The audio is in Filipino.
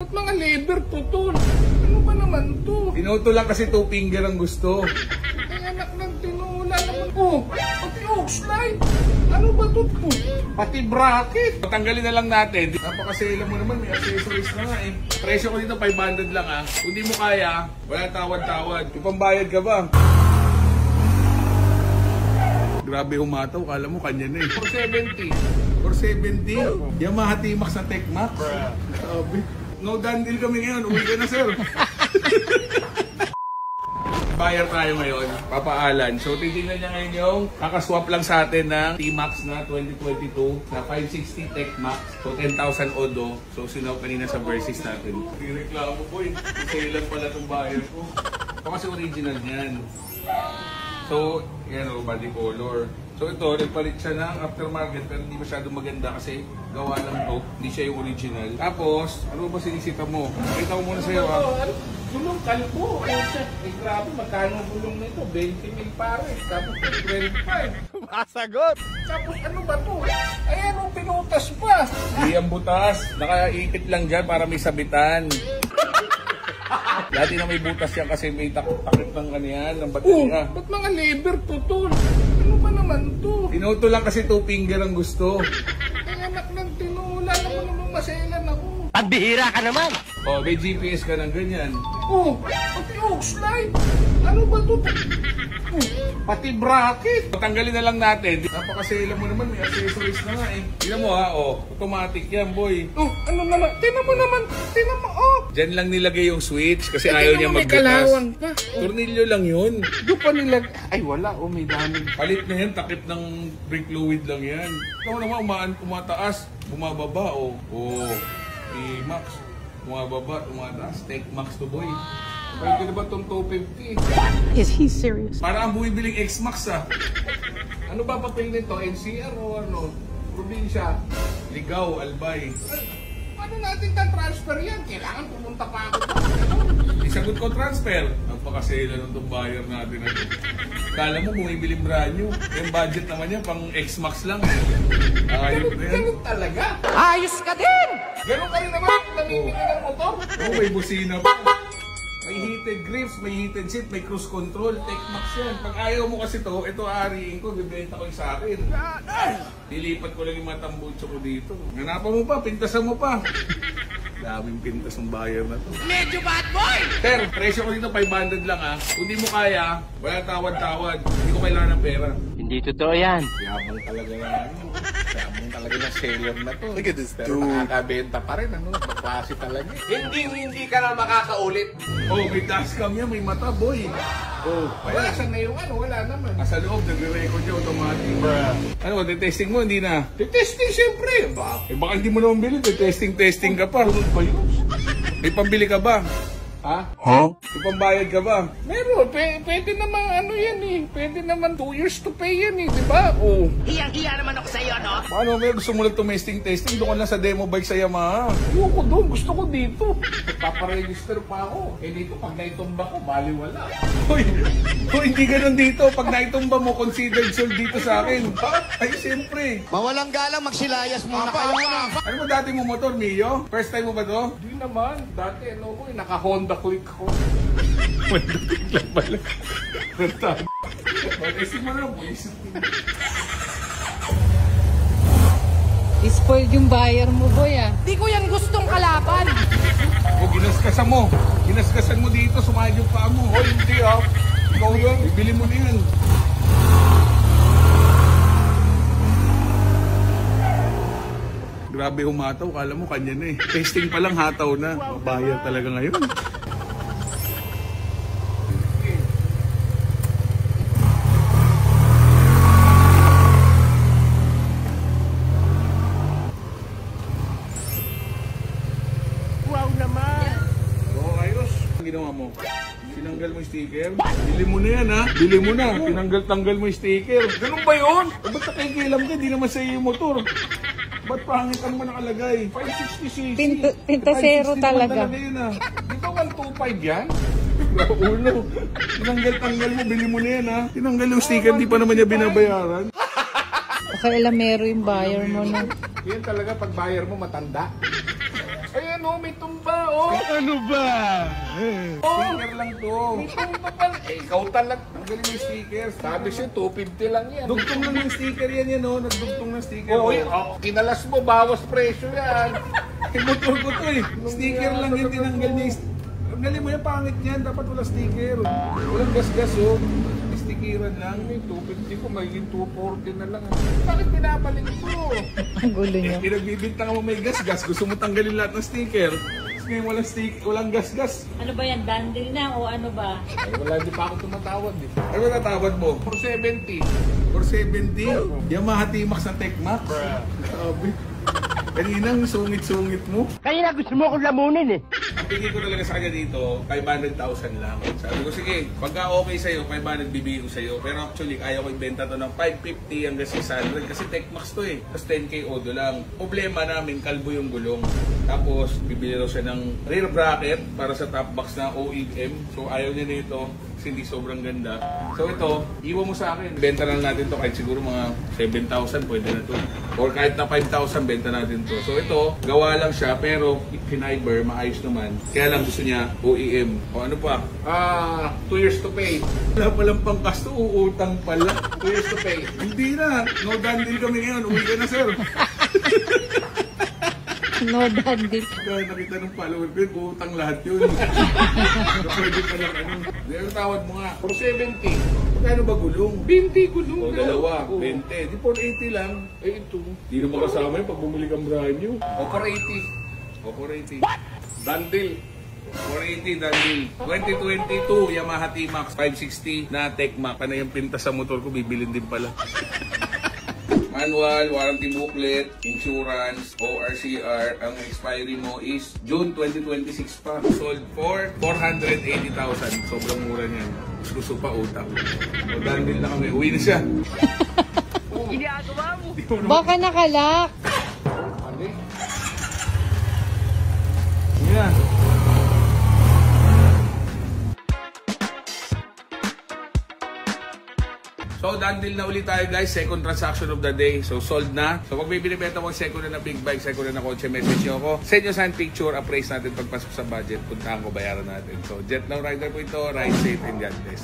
Ba't mga leather to tol? Ano ba naman to? Tinoto lang kasi two finger ang gusto. Ay anak ng tinula naman. Oh, pati slide. Ano ba to po? Pati bracket. Tanggalin na lang natin. Napakasela mo naman, may accessories na nga eh. Presyo ko dito 500 lang ah. Kung di mo kaya, wala tawad-tawad. Yung pambayad ka ba? Grabe humataw, kala mo kanya na eh. 470. 470? Yamaha T-Max na Tech-Max? Grabe. No done deal kami ngayon, uwi ka na sir. Buyer tayo ngayon, papaalan. So titignan niya ngayon yung kakaswap lang sa atin ng T-Max na 2022 na 560 Tech-Max. So 10,000 odo. So sinaw kanina sa Versys natin. Reklamo po eh. Sale lang pala itong buyer ko. Ito kasi original niyan. So, yan o, body color. So ito, nagpalit siya ng aftermarket pero hindi masyadong maganda kasi gawa lang to. Hindi siya yung original. Tapos, ano ba sinisita mo? Pakita ko muna sa'yo ha. Gulong kalbo. Eh grabe, magkano ang gulong nito? 20 mil pare. Tapos 25. Masagot! Tapos ano ba to? Ay anong pinutas pa? Hindi ang butas. Nakaipit lang dyan para may sabitan. Dati na may butas yan kasi may takip ng kaniyan, ng baterya. Ba't mga leather to tol? Ano ba naman to? Tinoto lang kasi two finger ang gusto. Ay anak ng tinula naman maselan ako. Pambihira ka naman! Oh, may GPS ka ng ganyan. Oh, pati slide. Ano ba to? Pati bracket. Tanggalin na lang natin. Napakasela mo naman, may accessories na nga eh. Tignan mo ha, oh. Automatic yan, boy. Oh, ano naman? Tinan mo, oh. Diyan lang nilagay yung switch kasi ayaw niya magbutas. Kalawang pa. Tornilyo lang yun. Doon pa nila. Ay, wala. Oh, may dami. Palit na yan, takip ng brake fluid lang yan. Ito naman, umataas, bumababa, oh. Oh, T-Max. Bumababa, umataas. Tech-Max to, boy. Pwede na ba itong 250? Is he serious? Para ang bumibiling X-Max ah. Ano ba papel nito? NCR o ano? Probinsya? Ligaw, Albay. Paano natin transfer yan? Kailangan pumunta pa ako. Isagot ko transfer. Napakasela nung itong buyer natin. Kala mo bumibiling brand new. Yung budget naman yan, pang X-Max lang. Ayun na yan. Ganun talaga? Ayos ka din! Ganun ka rin naman? Namimili ng motor? Oh, may busina pa. May heated grips, may heated seat, may cruise control. Tech-Max yan. Pag ayaw mo kasi to, ito aariin ko, bibenta ko yung sa akin. Nilipat ko lang yung mga tambutso ko dito. Hanapan mo pa, pintasan mo pa. Daming pintas ng buyer na to. Medyo bad boy! Sir, presyo ko dito 500 lang ha. Kung di mo kaya, wala tawad-tawad. Hindi ko kailangan ng pera. Hindi totoo yan. Yabang talaga na ano. Yabang talaga na seller na to. Look at this dude. Pero nakakabenta pa rin ano. Maklase talaga. Hindi ka na makakaulit. Oh, may dashcam yan, may mata, boy. Oh, Wala siya na yung ano. Wala naman. nasa loob, nagre-record niya automatic. Ano, testing mo, hindi na? Testing siyempre. Eh baka hindi mo naman bilhin, testing ka pa. Ano ba yun? May pambili ka ba? Ha? May pambayad ka ba? Meron. Pwede naman ano yan eh. Pwede naman 2 years to pay yan eh. Diba? Oh. Hiyang-hiya naman ako sa'yo, no? Paano, may gusto mo lang testing? Doon ka lang sa demo bike sa Yamaha. Ayoko doon. Gusto ko dito. Paparegister pa ako. Eh dito pag naitumba ko, baliwala. Hoy, hindi ganun dito. Pag naitumba mo, considered sold dito sa akin. Ay, siyempre. Mawalang galang magsilayas muna kayo. Ano mo dati mo motor, Mio? First time mo ba to? Hindi naman. Dati ano ko eh. Naka-Honda Click ko. Mandating lang pala. Mag-isip mo na, boys. Spoiled yung buyer mo, boy, ah. Di ko yan gustong kalaban. O, ginaskasan mo. Ginaskasan mo dito, sumayad yung paa mo. Oh, hindi ah. Ikaw yun, ibili mo na yan. Grabe humataw, kala mo kanya na eh. Testing pa lang hataw na. Bayar talaga ngayon. Wow naman. Oo, ayos. Ang ginawa mo? Tinanggal mo yung sticker? Bili mo na yan ha. Bili mo na. Tinanggal-tanggal mo yung sticker. Ganun ba yun? Ba't nakikilam ka? Di naman sa'yo yung motor. Ba't pangit ang mo nakalagay? 560cc. Pintasero 560 talaga. Yun, ah. Di ba 125 yan? Ulo. Tinanggal-tanggal mo. Bili mo na yan ha. Tinanggal yung sticker. Di pa naman niya binabayaran. Pakailamero yung buyer mo na. Yan talaga pag buyer mo matanda. Ayan o, may tumba. oh. Ano ba? Sticker lang to. Ikaw talaga. Ang galing yung stickers. Sabi siya, 250 lang yan. Dugtong lang yung sticker yan oh. Nagdugtong ng sticker. Oo, kinalas mo, bawas presyo yan. Motor ko to eh. Sticker lang yun, tinanggal niya yung ang galing mo yung pangit niyan, dapat wala sticker. Walang gas-gas oh. Stickeran lang. May 250 ko, magiging 240 na lang. Bakit pinabalik ko? Ang gulo niyo. Pinagbibintang mo may gas-gas, gusto mo tanggalin lahat ng sticker. Tapos ngayon walang gas-gas. Ano ba yan? Dandel na o ano ba? Ay, wala, di pa ako tumatawad eh. Ano ba natawad mo? 470. 470? Yamaha T-Max na Tecmax? Sabi. Kaninang sungit-sungit mo. Kanina gusto mo akong lamunin eh. Ang tingin ko talaga sa kanya dito, 500,000 lang. Sabi ko, sige, pagka okay sa'yo, 500 bibigay ko sa'yo. Pero actually, ayaw ko ibenta to ng 550 hanggang 600 kasi Tecmax to eh. Tapos 10K odo lang. Problema namin, kalbo yung gulong. Tapos, bibili daw siya ng rear bracket para sa top box na OEM. So, ayaw niya nito kasi hindi sobrang ganda. So, ito, iwan mo sa akin. Benta lang natin to kahit siguro mga 7,000, pwede na to. Or kahit na 5,000, benta natin to. So, ito, gawa lang siya pero fiber, maayos naman. Kaya lang gusto niya OEM. O ano pa? 2 years to pay. Wala palang pangkas to, uutang pala. 2 years to pay. Hindi na. No dandil kami ngayon. Uwi ka na, sir. No dandil. Dahil nakita ng follower ko yun, uutang lahat yun. Pwede pa lang ano. Ang tawad mo nga. 470. Magkano ba gulong? 20 gulong. O dalawa, 20. Di 480 lang. Eh, ito. Di naman kasama yun pag bumili kang brand new. O, 480. O 480. Dandil. 480 Dandil. 2022 Yamaha T-Max 560 na Tecmax. Ano yung pinta sa motor ko, bibilin din pala. Manual, warranty booklet, insurance, ORCR. Ang expiry mo is June 2026 pa. Sold for 480,000. Sobrang mura niyan. Gusto pa utang. O Dandil na kami. Uwi na siya. Ginagawa mo. Baka nakalak. Ano eh? Yeah. So, dandil na ulit tayo guys. Second transaction of the day. So, sold na. So, pag may binibenta mo second na big bike, second na kotse, message nyo ako. Send nyo saan picture, appraise natin pagpasok sa budget. Puntahan ko, bayaran natin. So, Jet Now Rider po ito. Ride safe and God bless.